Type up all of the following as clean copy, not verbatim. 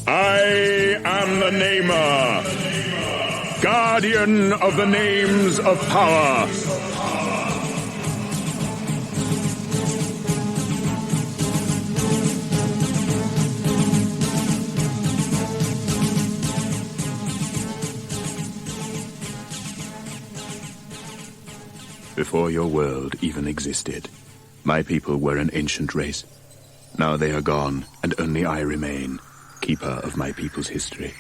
I am the Namer, guardian of the names of power. Before your world even existed, my people were an ancient race. Now they are gone, and only I remain, keeper of my people's history.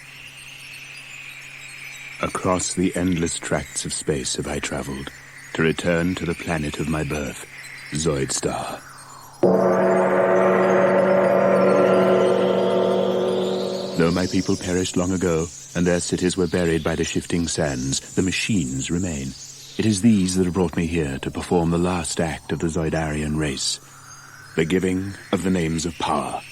Across the endless tracts of space have I traveled, to return to the planet of my birth, Zoidstar. Though my people perished long ago, and their cities were buried by the shifting sands, the machines remain. It is these that have brought me here to perform the last act of the Zoidarian race, the giving of the names of power.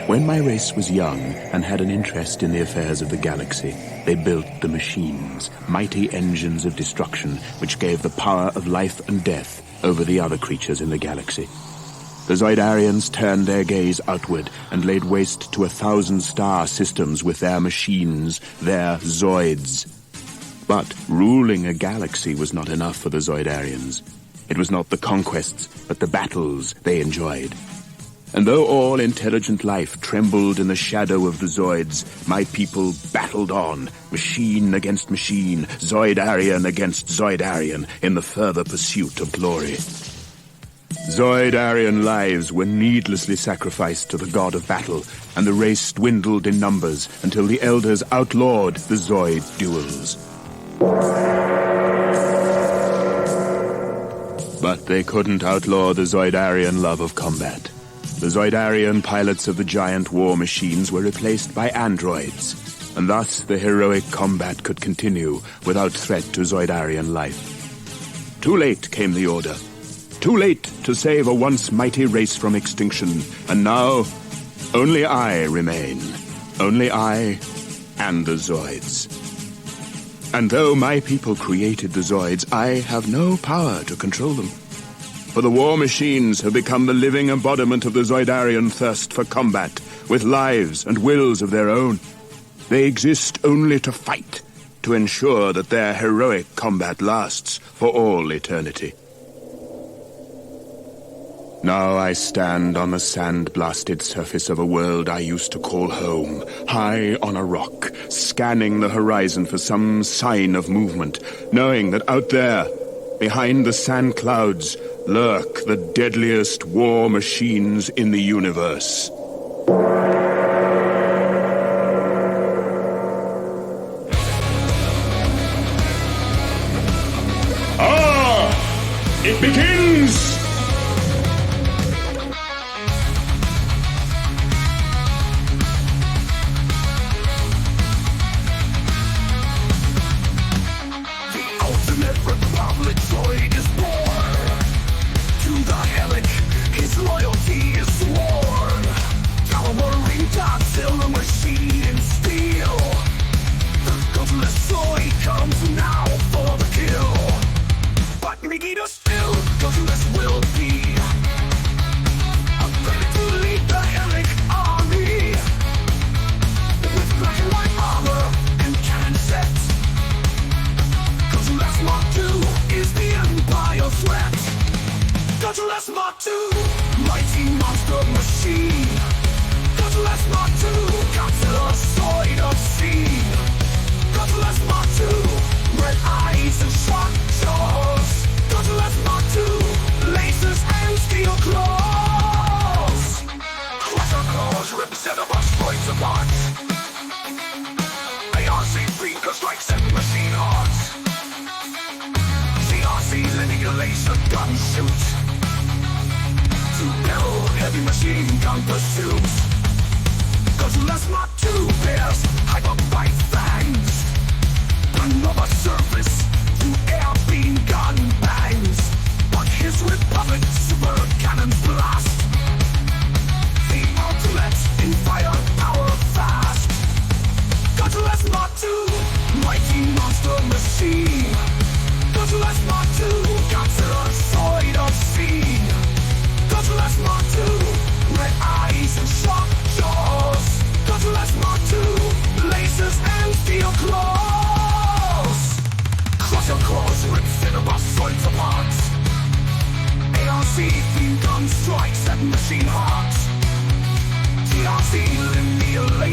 When my race was young and had an interest in the affairs of the galaxy, they built the machines, mighty engines of destruction which gave the power of life and death over the other creatures in the galaxy. The Zoidarians turned their gaze outward and laid waste to 1,000 star systems with their machines, their Zoids. But ruling a galaxy was not enough for the Zoidarians. It was not the conquests, but the battles they enjoyed. And though all intelligent life trembled in the shadow of the Zoids, my people battled on, machine against machine, Zoidarian against Zoidarian, in the further pursuit of glory. Zoidarian lives were needlessly sacrificed to the god of battle, and the race dwindled in numbers until the elders outlawed the Zoid duels. But they couldn't outlaw the Zoidarian love of combat. The Zoidarian pilots of the giant war machines were replaced by androids, and thus the heroic combat could continue without threat to Zoidarian life. Too late came the order. Too late to save a once mighty race from extinction, and now only I remain. Only I and the Zoids. And though my people created the Zoids, I have no power to control them. For the war machines have become the living embodiment of the Zoidarian thirst for combat, with lives and wills of their own. They exist only to fight, to ensure that their heroic combat lasts for all eternity. Now I stand on the sand-blasted surface of a world I used to call home, high on a rock, scanning the horizon for some sign of movement, knowing that out there, behind the sand clouds, lurk the deadliest war machines in the universe. It begins! Gojulas Mark II, mighty monster machine. Gojulas Mark II, Godzilla Zoid obscene. Gojulas Mark II, red eyes and sharp jaws. Gojulas Mark II, lasers and steel claws. Crusher claws rip Xenobots apart. ARC-3 strikes and machine hearts. CRC linear laser gun shoots. Barrel heavy machine gun pursuits. Gojulas Mark II bears hyper-bite fangs. Another surface through air beam gun bangs. But his Republic super cannons blast. The ultimate in firepower fast. Gojulas Mark II, mighty monster machine. Gojulas Mark II, Godzilla Zoid obscene. Gojulas Mark II, red eyes and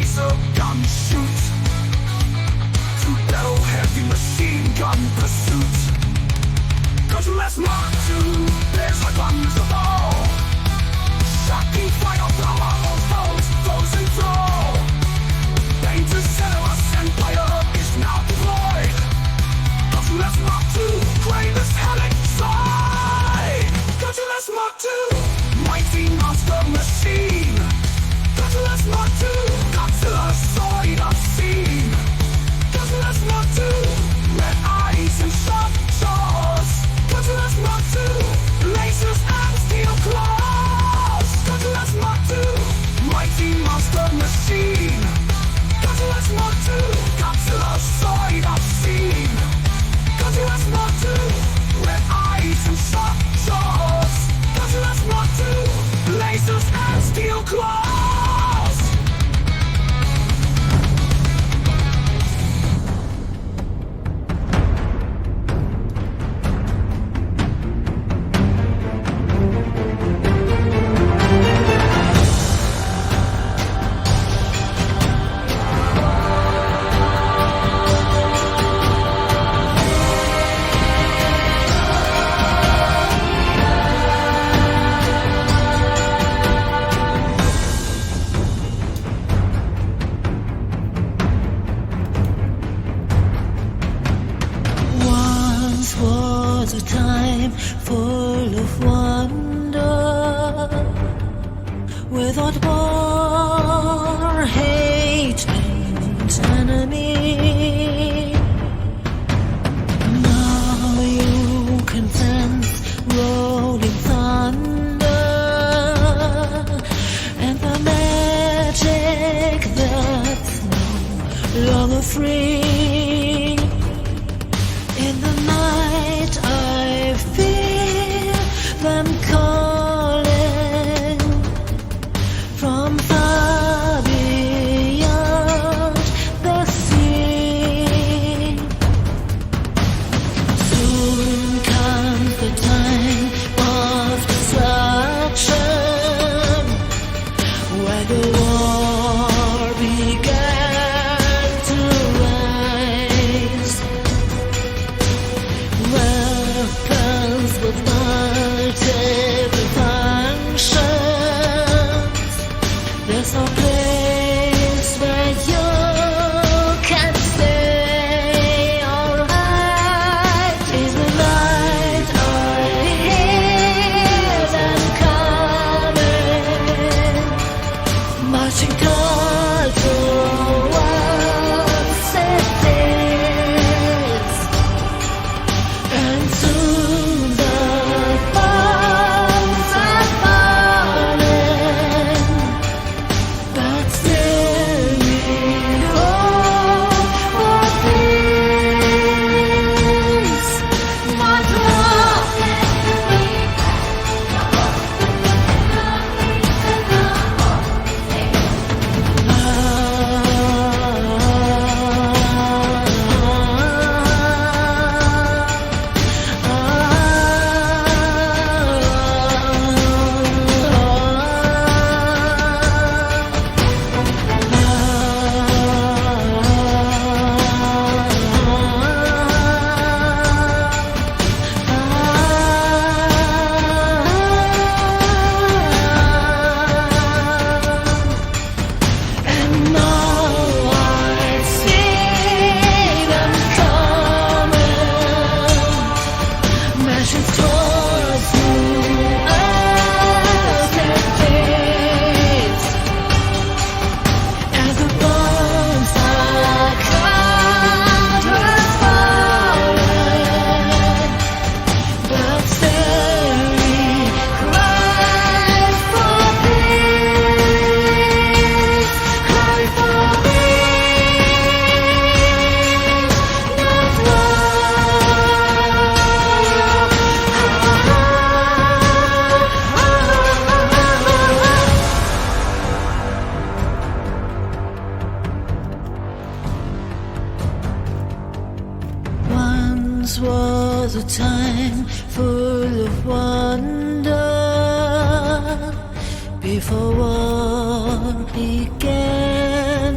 laser gun shoot to battle heavy machine gun pursuit. Gojulas Mark II, there's like bombs of all. Shocking firepower of foes enthrall. Dangerous Cereus Empire is now deployed. Gojulas Mark II, greatest hellish side. Gojulas Mark II, mighty monster machine. Gojulas Mark II, Godzilla Zoid obscene. Gojulas Mark II, red eyes and sharp jaws. Gojulas Mark II, lasers and steel claws. Gojulas Mark II, mighty monster machine. Gojulas Mark II, Godzilla Zoid obscene. Gojulas Mark II, red eyes and sharp jaws. Gojulas Mark II, lasers and steel claws. Was a time full of wonder, without war, hate, and enemy. Now you can sense rolling thunder and the magic that's no longer free. In the night I feel them calling from far beyond the sea. Soon comes the time of destruction, where the war began to rise. Weapons with multiple functions. There's no place where you can stay alright. In the night I hear them coming, marching towards the world cities. And soon the bombs are falling, but still we hope for peace. What love and now I see them coming, marching towards you as their gates. As the bombs are counted falling, but still we cry for peace, cry for peace, not war. Once was a time full of wonder, before war began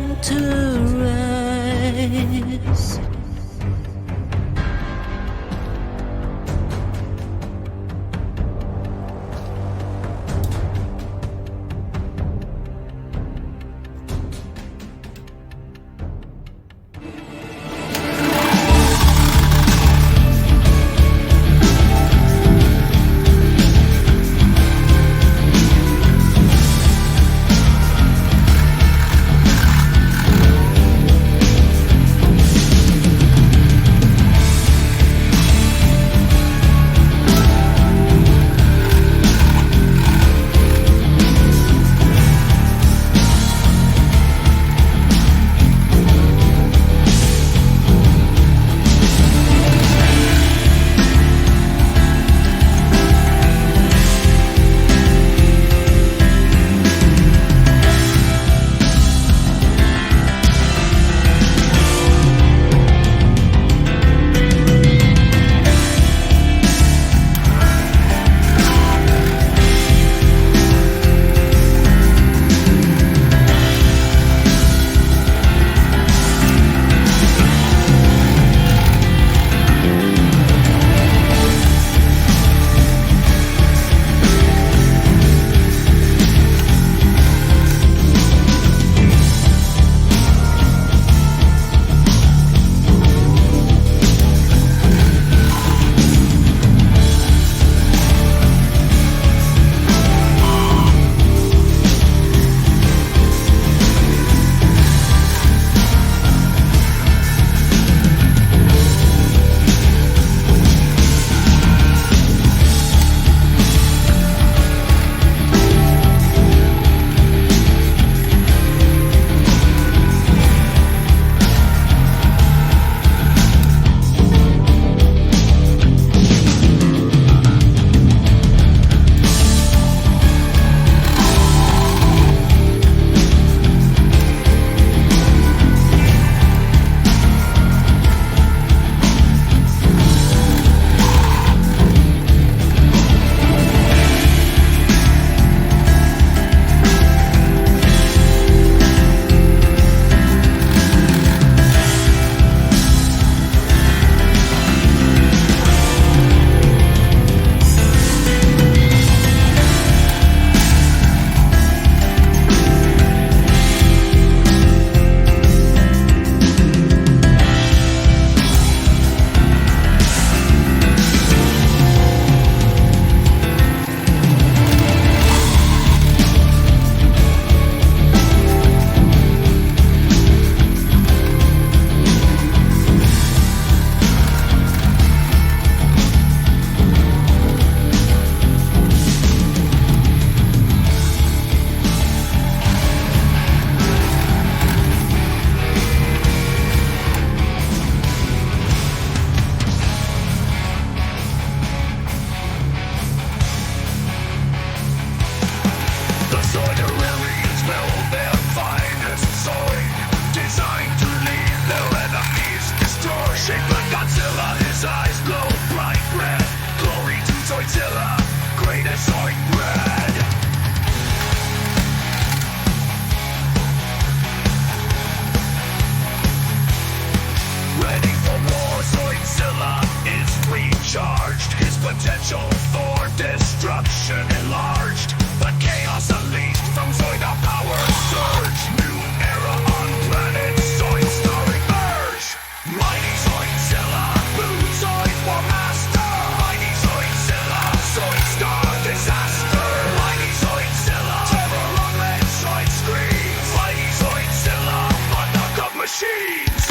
charged, his potential for destruction enlarged. But chaos unleashed from Zoid, our power surge. New era on planet Zoidstar emerge. Mighty Zoidzilla, boot Zoid war master. Mighty Zoidzilla, Zoidstar disaster. Mighty Zoidzilla, terror on red Zoid screens. Mighty Zoidzilla, a knock of machines.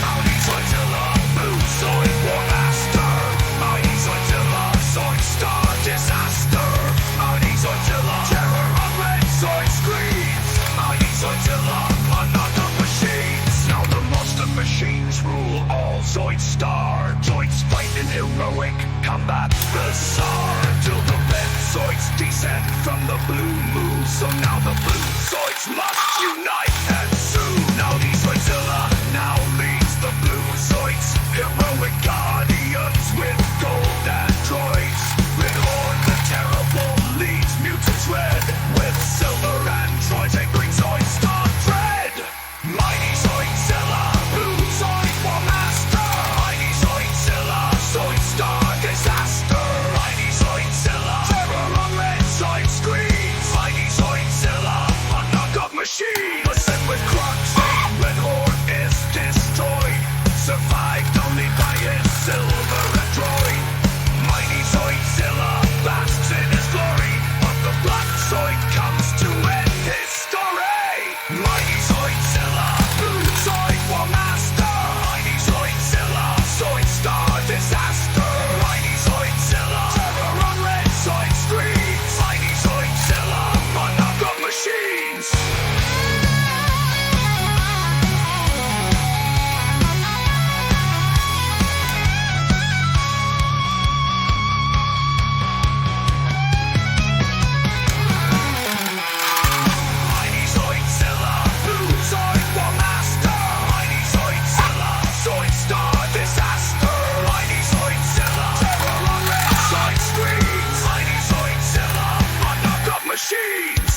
Mighty Zoidzilla, boot Zoid war master. Mighty Zoidzilla, Zoidstar disaster. Mighty Zoidzilla, terror on red Zoid screens. Mighty Zoidzilla, a knock of machines. Now the monster machines rule all Zoidstar. Zoids fight in heroic combat bizarre till the red Zoids descend from the blue moon. So now the blue Zoids must unite and soon. Now the Zoidzilla now leads the blue Zoids, heroic guardians with gold and droids. With Horde the terrible leads mutants red. With silver and droids they bring Zoidstar dread. Mighty Zoidzilla, blue Zoid war master. Mighty Zoidzilla, Zoidstar disaster. Mighty Zoidzilla, terror on red Zoid screens. Mighty Zoidzilla, a knock of machine. Ascend with crux, red Horde is destroyed. Survived only by its silver and droid. Mighty Zoidzilla basks in his glory, but the black Zoid comes to end his story. Mighty Zoidzilla, blue Zoid war master. Mighty Zoidzilla, Zoidstar disaster. Mighty Zoidzilla, terror on red Zoid screens. Mighty Zoidzilla, a knock of machines. Mighty Zoidzilla, blue Zoid war master. Mighty Zoidzilla, Zoidstar disaster. Mighty Zoidzilla, terror on red Zoid screens. Mighty Zoidzilla, a knock of machines.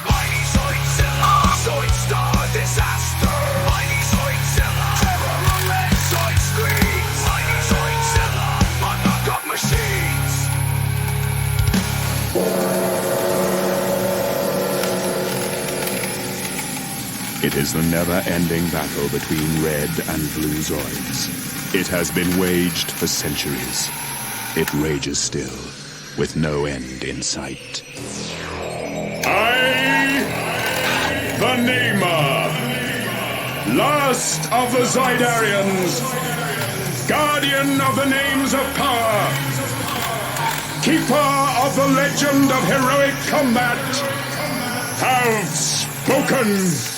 Mighty Zoidzilla, Zoidstar disaster. Mighty Zoidzilla, terror on red Zoid screens. Mighty Zoidzilla, a knock of machines. It is the never-ending battle between red and blue Zoids. It has been waged for centuries. It rages still, with no end in sight. I, the Namer, last of the Zoidarians, guardian of the names of power, keeper of the legend of heroic combat, have spoken.